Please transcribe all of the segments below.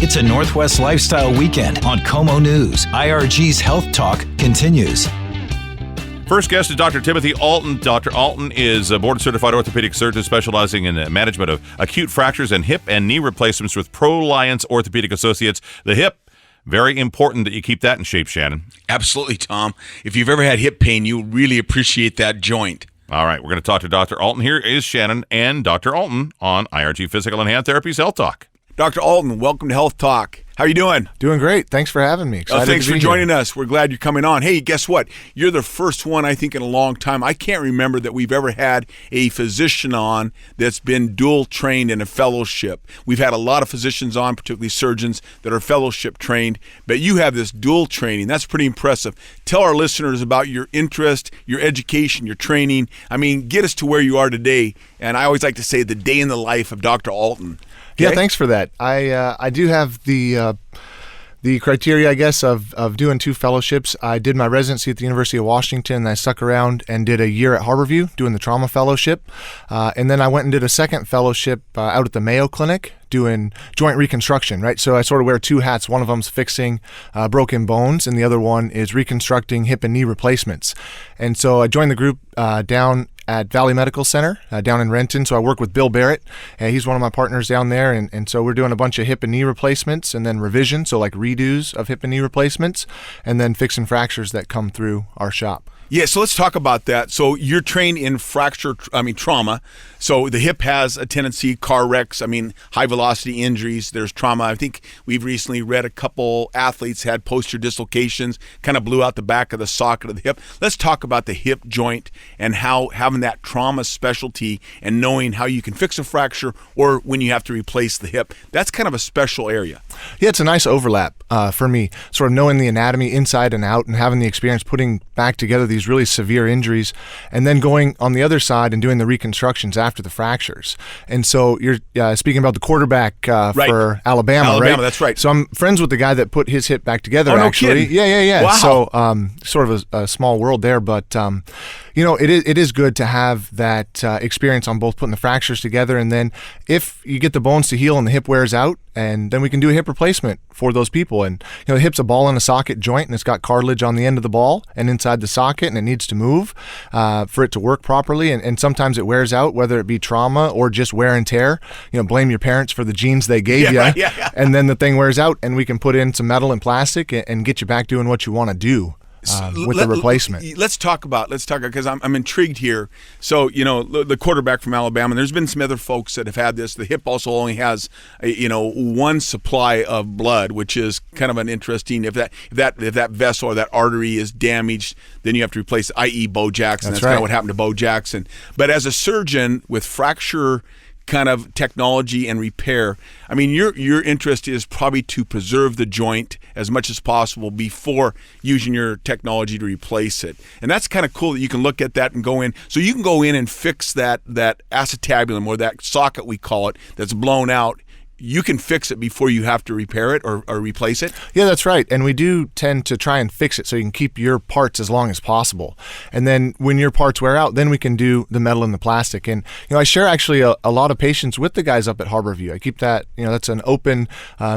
It's a Northwest Lifestyle Weekend on Como News. IRG's Health Talk continues. First guest is Dr. Timothy Alton. Dr. Alton is a board-certified orthopedic surgeon specializing in the management of acute fractures and hip and knee replacements with Proliance Orthopedic Associates. The hip, very important that you keep that in shape, Shannon. Absolutely, Tom. If you've ever had hip pain, you'll really appreciate that joint. All right, we're going to talk to Dr. Alton. Here is Shannon and Dr. Alton on IRG Physical and Hand Therapy's Health Talk. Dr. Alton, welcome to Health Talk. How are you doing? Doing great. Thanks for having me. Thanks for joining us. We're glad you're coming on. Hey, guess what? You're the first one, I think, in a long time. I can't remember that we've ever had a physician on that's been dual trained in a fellowship. We've had a lot of physicians on, particularly surgeons, that are fellowship trained, but you have this dual training. That's pretty impressive. Tell our listeners about your interest, your education, your training. I mean, get us to where you are today. And I always like to say the day in the life of Dr. Alton. Okay? Yeah, thanks for that. I do have the criteria, I guess, of doing 2 fellowships. I did my residency at the University of Washington, and I stuck around and did a year at Harborview doing the trauma fellowship. And then I went and did a second fellowship out at the Mayo Clinic doing joint reconstruction, right? So I sort of wear 2 hats. One of them's fixing broken bones, and the other one is reconstructing hip and knee replacements. And so I joined the group down at Valley Medical Center down in Renton. So I work with Bill Barrett, and he's one of my partners down there. And so we're doing a bunch of hip and knee replacements and then revision, so like redos of hip and knee replacements, and then fixing fractures that come through our shop. Yeah, so let's talk about that. So you're trained in trauma. So the hip has a tendency, car wrecks, high velocity injuries, there's trauma. I think we've recently read a couple athletes had posterior dislocations, kind of blew out the back of the socket of the hip. Let's talk about the hip joint and how having that trauma specialty and knowing how you can fix a fracture or when you have to replace the hip. That's kind of a special area. Yeah, it's a nice overlap for me, sort of knowing the anatomy inside and out and having the experience putting back together these really severe injuries and then going on the other side and doing the reconstructions after the fractures. And so you're speaking about the quarterback right. for Alabama, right? That's right. So I'm friends with the guy that put his hip back together, no actually. kidding. Yeah. Wow. So sort of a small world there, but it is good to have that experience on both putting the fractures together, and then if you get the bones to heal and the hip wears out, and then we can do a hip replacement for those people. And the hip's a ball in a socket joint, and it's got cartilage on the end of the ball and inside the socket, and it needs to move for it to work properly. And sometimes it wears out, whether it be trauma or just wear and tear. Blame your parents for the genes they gave you. Yeah. And then the thing wears out, and we can put in some metal and plastic and get you back doing what you want to do. With the replacement. Let's talk because I'm intrigued here. So, the quarterback from Alabama, there's been some other folks that have had this. The hip also only has, one supply of blood, which is kind of an interesting, if that vessel or that artery is damaged, then you have to replace, i.e. Bo Jackson. That's right. Kind of what happened to Bo Jackson. But as a surgeon with fracture kind of technology and repair, your interest is probably to preserve the joint as much as possible before using your technology to replace it. And that's kind of cool that you can look at that and go in. So you can go in and fix that acetabulum, or that socket we call it, that's blown out. You can fix it before you have to repair it or replace it? Yeah, that's right. And we do tend to try and fix it so you can keep your parts as long as possible. And then when your parts wear out, then we can do the metal and the plastic. And, I share actually a lot of patients with the guys up at Harborview. I keep that, that's an open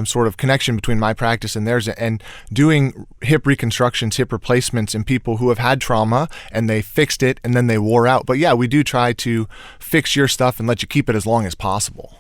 sort of connection between my practice and theirs, and doing hip reconstructions, hip replacements in people who have had trauma and they fixed it and then they wore out. But yeah, we do try to fix your stuff and let you keep it as long as possible.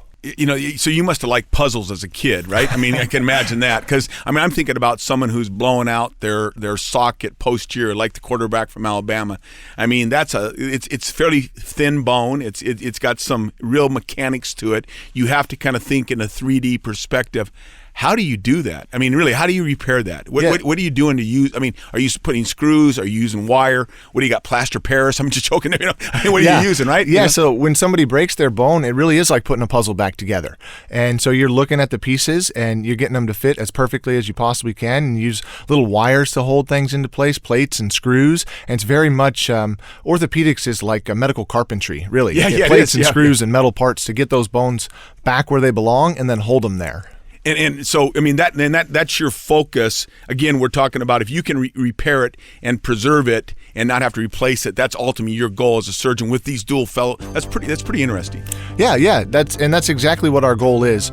So you must have liked puzzles as a kid, right? I can imagine that, because I'm thinking about someone who's blowing out their socket posterior, like the quarterback from Alabama. It's fairly thin bone. It's got some real mechanics to it. You have to kind of think in a 3D perspective. How do you do that? Really, how do you repair that? What are you doing to use? Are you putting screws? Are you using wire? What do you got, plaster Paris? I'm just joking. What are you using, right? Yeah, so when somebody breaks their bone, it really is like putting a puzzle back together. And so you're looking at the pieces and you're getting them to fit as perfectly as you possibly can, and use little wires to hold things into place, plates and screws. And it's very much, orthopedics is like a medical carpentry, really. Yeah, plates and screws and metal parts to get those bones back where they belong and then hold them there. And so that's your focus. Again, we're talking about if you can repair it and preserve it and not have to replace it. That's ultimately your goal as a surgeon with these dual fellow. That's pretty interesting. Yeah. That's exactly what our goal is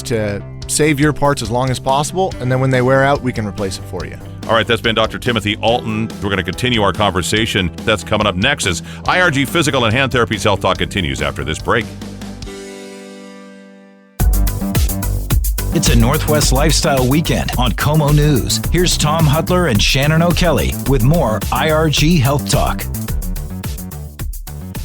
to save your parts as long as possible, and then when they wear out, we can replace it for you. All right, that's been Dr. Timothy Alton. We're going to continue our conversation. That's coming up next as IRG Physical and Hand Therapy's Health Talk continues after this break. It's a Northwest Lifestyle Weekend on Como News. Here's Tom Hutler and Shannon O'Kelly with more IRG Health Talk.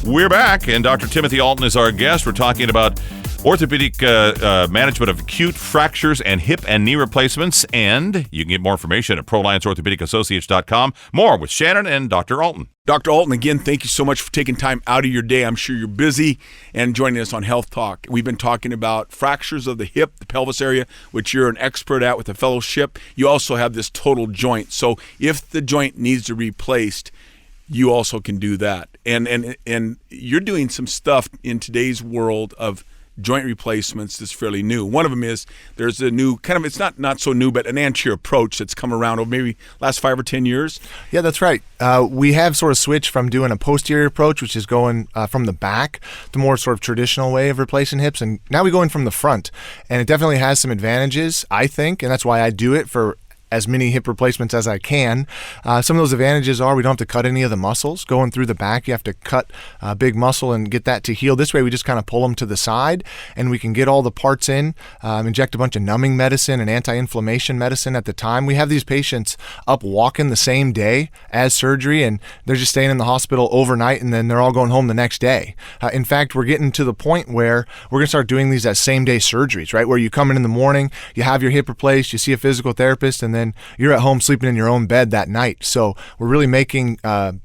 We're back, and Dr. Timothy Alton is our guest. We're talking about orthopedic management of acute fractures and hip and knee replacements, and you can get more information at Proliance Orthopedic Associates.com. More with Shannon and Dr. Alton. Dr. Alton, again, thank you so much for taking time out of your day. I'm sure you're busy and joining us on Health Talk. We've been talking about fractures of the hip, the pelvis area, which you're an expert at with a fellowship. You also have this total joint. So if the joint needs to be replaced, you also can do that. And you're doing some stuff in today's world of joint replacements that's fairly new. One of them is there's a new kind of, it's not so new, but an anterior approach that's come around over maybe last 5 or 10 years. Yeah, that's right. We have sort of switched from doing a posterior approach, which is going from the back, the more sort of traditional way of replacing hips, and now we go in from the front. And it definitely has some advantages, I think, and that's why I do it for as many hip replacements as I can. Some of those advantages are we don't have to cut any of the muscles. Going through the back, you have to cut a big muscle and get that to heal. This way, we just kind of pull them to the side, and we can get all the parts in, inject a bunch of numbing medicine and anti-inflammation medicine at the time. We have these patients up walking the same day as surgery, and they're just staying in the hospital overnight, and then they're all going home the next day. In fact, we're getting to the point where we're going to start doing these as same-day surgeries, right? Where you come in the morning, you have your hip replaced, you see a physical therapist, and then you're at home sleeping in your own bed that night. So we're really making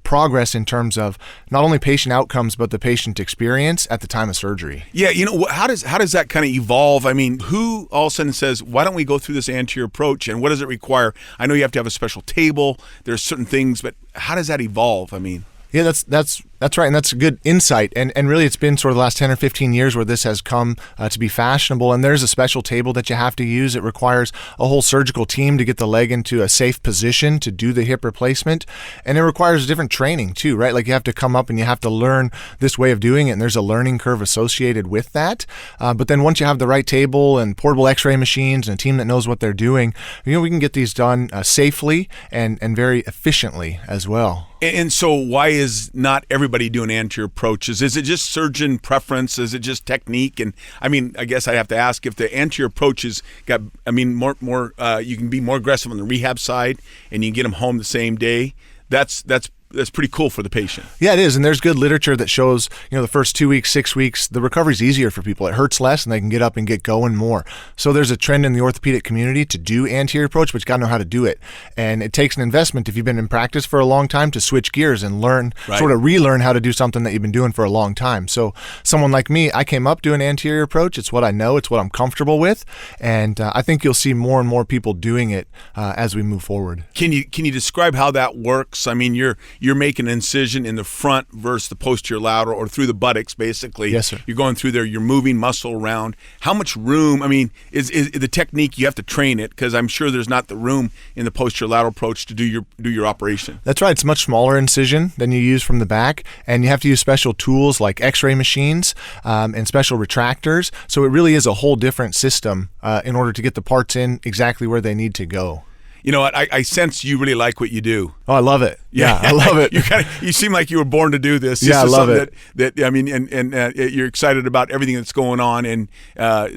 progress in terms of not only patient outcomes, but the patient experience at the time of surgery. Yeah, how does that kind of evolve? I mean, who all of a sudden says, why don't we go through this anterior approach, and what does it require? I know you have to have a special table. There's certain things, but how does that evolve? I mean, yeah, that's right, and that's a good insight. And really, it's been sort of the last 10 or 15 years where this has come to be fashionable, and there's a special table that you have to use. It requires a whole surgical team to get the leg into a safe position to do the hip replacement, and it requires different training too, right? Like you have to come up and you have to learn this way of doing it, and there's a learning curve associated with that. But then once you have the right table and portable x-ray machines and a team that knows what they're doing, we can get these done safely and very efficiently as well. And so why is not everybody doing anterior approaches? Is it just surgeon preference? Is it just technique? And I mean, I guess I have to ask if the anterior approaches got, more you can be more aggressive on the rehab side and you can get them home the same day. That's pretty cool for the patient. Yeah, it is. And there's good literature that shows, the first 2 weeks, 6 weeks, the recovery's easier for people. It hurts less and they can get up and get going more. So there's a trend in the orthopedic community to do anterior approach, but you got to know how to do it. And it takes an investment if you've been in practice for a long time to switch gears and learn, sort of relearn how to do something that you've been doing for a long time. So someone like me, I came up doing anterior approach. It's what I know. It's what I'm comfortable with. And I think you'll see more and more people doing it as we move forward. Can you describe how that works? I mean, you're making an incision in the front versus the posterior lateral or through the buttocks, basically. Yes, sir. You're going through there. You're moving muscle around. How much room? I mean, is the technique, you have to train it because I'm sure there's not the room in the posterior lateral approach to do your operation. That's right. It's a much smaller incision than you use from the back, and you have to use special tools like x-ray machines and special retractors. So it really is a whole different system in order to get the parts in exactly where they need to go. You know what? I sense you really like what you do. Oh, I love it. Yeah, I love it. You seem like you were born to do this. Yeah, I love it. You're excited about everything that's going on. And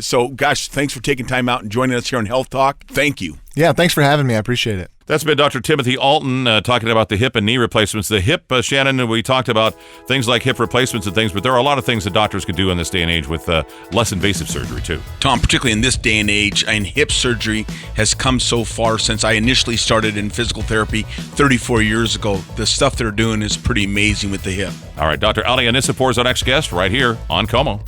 so, gosh, thanks for taking time out and joining us here on Health Talk. Thank you. Yeah, thanks for having me. I appreciate it. That's been Dr. Timothy Alton talking about the hip and knee replacements. The hip, Shannon, we talked about things like hip replacements and things, but there are a lot of things that doctors can do in this day and age with less invasive surgery, too. Tom, particularly in this day and age, hip surgery has come so far since I initially started in physical therapy 34 years ago. The stuff they're doing is pretty amazing with the hip. All right, Dr. Ali Anisapur is our next guest right here on Como.